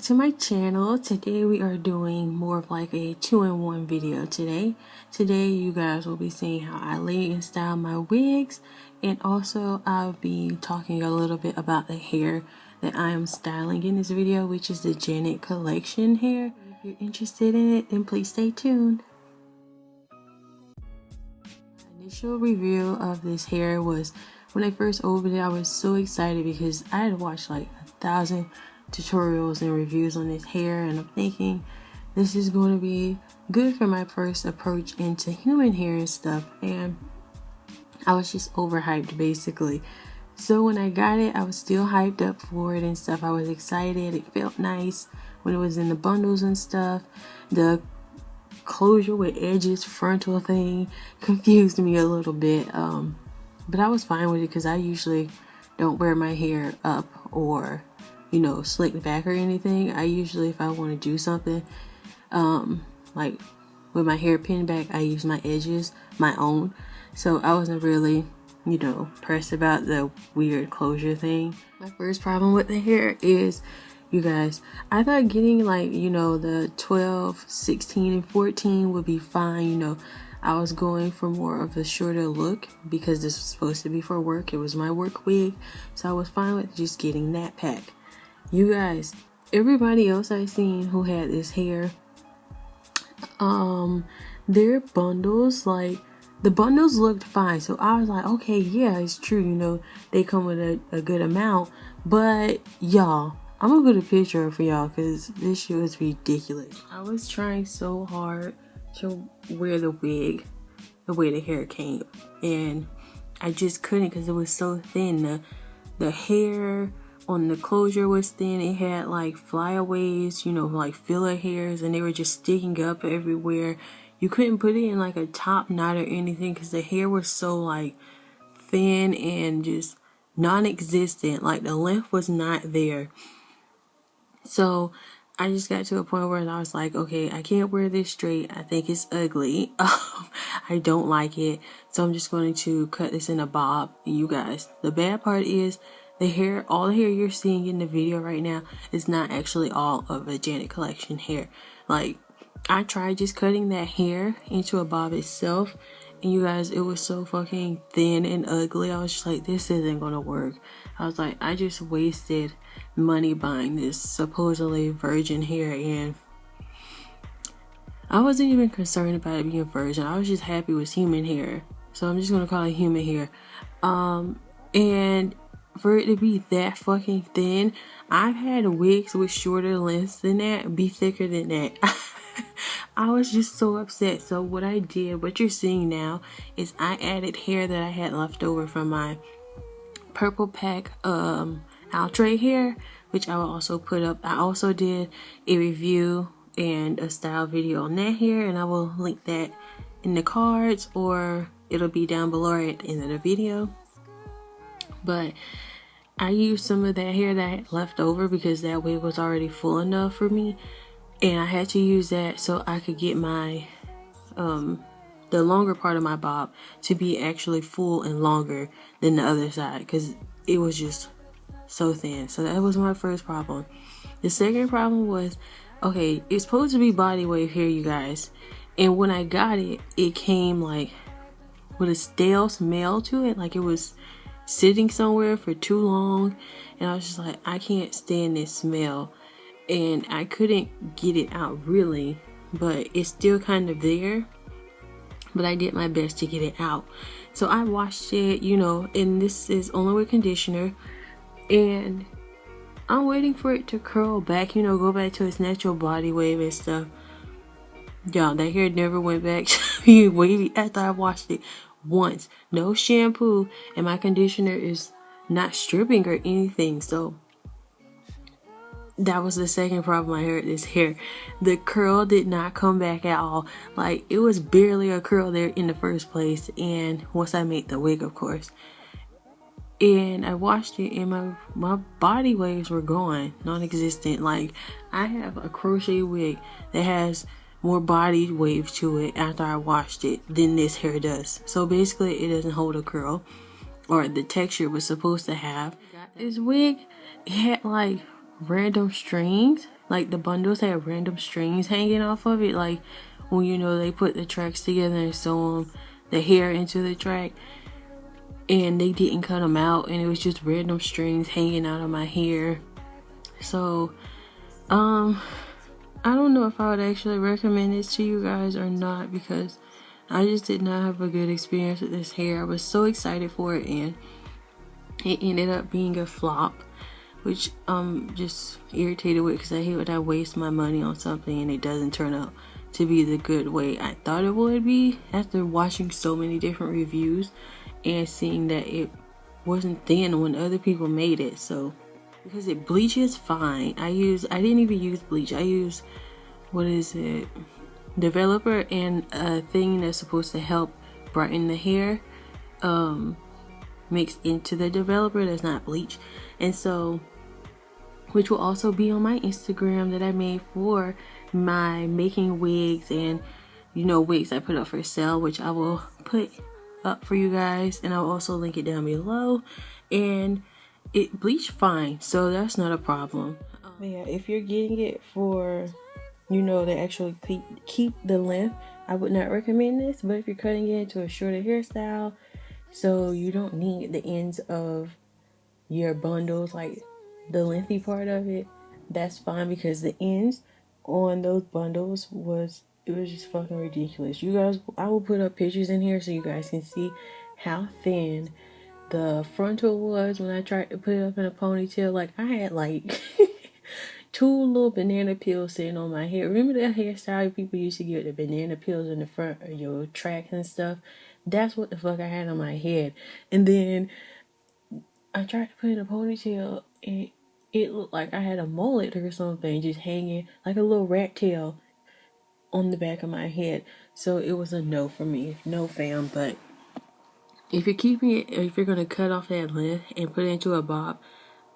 to my channel. Today we are doing more of like a 2-in-1 video today. Today you guys will be seeing how I lay and style my wigs, and also I'll be talking a little bit about the hair that I am styling in this video, which is the Janet collection hair. If you're interested in it, then please stay tuned. My initial review of this hair was when I first opened it. I was so excited because I had watched like 1,000 tutorials and reviews on this hair, and I'm thinking this is going to be good for my first approach into human hair and stuff, and I was just overhyped basically. So when I got it, I was still hyped up for it and stuff. I was excited. It felt nice when it was in the bundles and stuff. The closure with edges frontal thing confused me a little bit, but I was fine with it because I usually don't wear my hair up or slicked back or anything. I usually, if I want to do something like with my hair pinned back, I use my edges, my own. So I wasn't really pressed about the weird closure thing. My first problem with the hair is, you guys, I thought getting like the 12, 16, and 14 would be fine. I was going for more of a shorter look because this was supposed to be for work. It was my work wig, so I was fine with just getting that pack. You guys, everybody else I seen who had this hair, their bundles, like the bundles looked fine. So I was like, okay, yeah, it's true. They come with a good amount. But y'all, I'm gonna put a picture up for y'all because this shit was ridiculous. I was trying so hard to wear the wig the way the hair came, and I just couldn't because it was so thin. The hair on the closure was thin. It had like flyaways, like filler hairs, and they were just sticking up everywhere. You couldn't put it in like a top knot or anything because the hair was so like thin and just non-existent. Like the length was not there. So I just got to a point where I was like, okay, I can't wear this straight. I think it's ugly. I don't like it. So I'm just going to cut this in a bob. You guys, the bad part is the hair, all the hair you're seeing in the video right now is not actually all of a Janet collection hair. Like, I tried just cutting that hair into a bob itself, and you guys, it was so fucking thin and ugly. I was just like, this isn't gonna work. I was like, I just wasted money buying this supposedly virgin hair, and I wasn't even concerned about it being virgin. I was just happy it was human hair. So I'm just gonna call it human hair. And for it to be that fucking thin, I've had wigs with shorter lengths than that be thicker than that. I was just so upset. So what I did, what you're seeing now, is I added hair that I had left over from my purple pack outre hair, which I will also put up. I also did a review and a style video on that hair, and I will link that in the cards, or it'll be down below at the end of the video. But I used some of that hair that I had left over because that wig was already full enough for me, and I had to use that so I could get my the longer part of my bob to be actually full and longer than the other side because it was just so thin. So that was my first problem. The second problem was, okay, it's supposed to be body wave hair, you guys, and when I got it, it came like with a stale smell to it, like it was sitting somewhere for too long, and I was just like, I can't stand this smell, and I couldn't get it out really, but it's still kind of there, but I did my best to get it out. So I washed it, and this is only with conditioner, and I'm waiting for it to curl back, go back to its natural body wave and stuff. Y'all, that hair never went back to being wavy after I washed it once. No shampoo, and my conditioner is not stripping or anything. So that was the second problem I had with this hair. The curl did not come back at all. Like, it was barely a curl there in the first place, and once I made the wig, of course, and I washed it, and my body waves were gone, non-existent. Like, I have a crochet wig that has more body wave to it after I washed it than this hair does. So basically it doesn't hold a curl, or the texture was supposed to have. This wig, it had like random strings like the bundles had random strings hanging off of it, like when you know they put the tracks together and sew the hair into the track, and they didn't cut them out, and it was just random strings hanging out of my hair. So I don't know if I would actually recommend this to you guys or not, because I just did not have a good experience with this hair. I was so excited for it, and it ended up being a flop, which I'm just irritated with, because I hate when I waste my money on something and it doesn't turn out to be the good way I thought it would be, after watching so many different reviews and seeing that it wasn't thin when other people made it. So because it bleaches fine, I didn't even use bleach. I use, what is it, developer and a thing that's supposed to help brighten the hair mixed into the developer that's not bleach. And so, which will also be on my Instagram that I made for my making wigs, and you know, wigs I put up for sale, which I will put up for you guys, and I'll also link it down below. And it bleached fine, so that's not a problem. Yeah, if you're getting it for, you know, to actually keep the length, I would not recommend this. But if you're cutting it into a shorter hairstyle, so you don't need the ends of your bundles, like the lengthy part of it, that's fine, because the ends on those bundles was just fucking ridiculous. You guys, I will put up pictures in here so you guys can see how thin the frontal was when I tried to put it up in a ponytail. Like, I had like 2 little banana peels sitting on my hair. Remember that hairstyle people used to get, the banana peels in the front of your tracks and stuff? That's what the fuck I had on my head. And then I tried to put in a ponytail, and it looked like I had a mullet or something just hanging like a little rat tail on the back of my head. So it was a no for me. No, fam. But if you're keeping it, if you're gonna cut off that length and put it into a bob,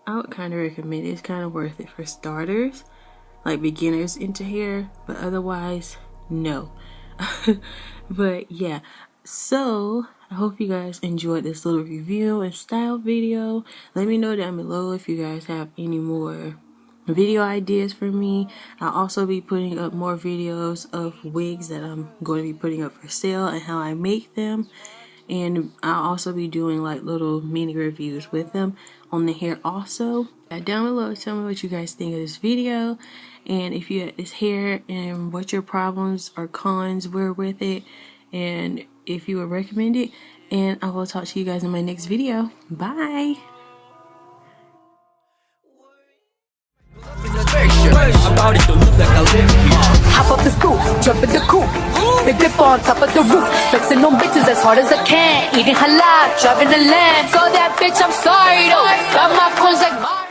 I would kind of recommend it. It's kind of worth it for starters, like beginners into hair, but otherwise, no. But yeah, so I hope you guys enjoyed this little review and style video. Let me know down below if you guys have any more video ideas for me. I'll also be putting up more videos of wigs that I'm going to be putting up for sale and how I make them. And I'll also be doing like little mini reviews with them on the hair also. Down below, tell me what you guys think of this video, and if you had this hair and what your problems or cons were with it, and if you would recommend it. And I will talk to you guys in my next video. Bye. Hop up the stoop, jump in the coupe, big dip on top of the roof, flexing on bitches as hard as I can, eating halal, driving the lamb. So that bitch, I'm sorry though, got my coins like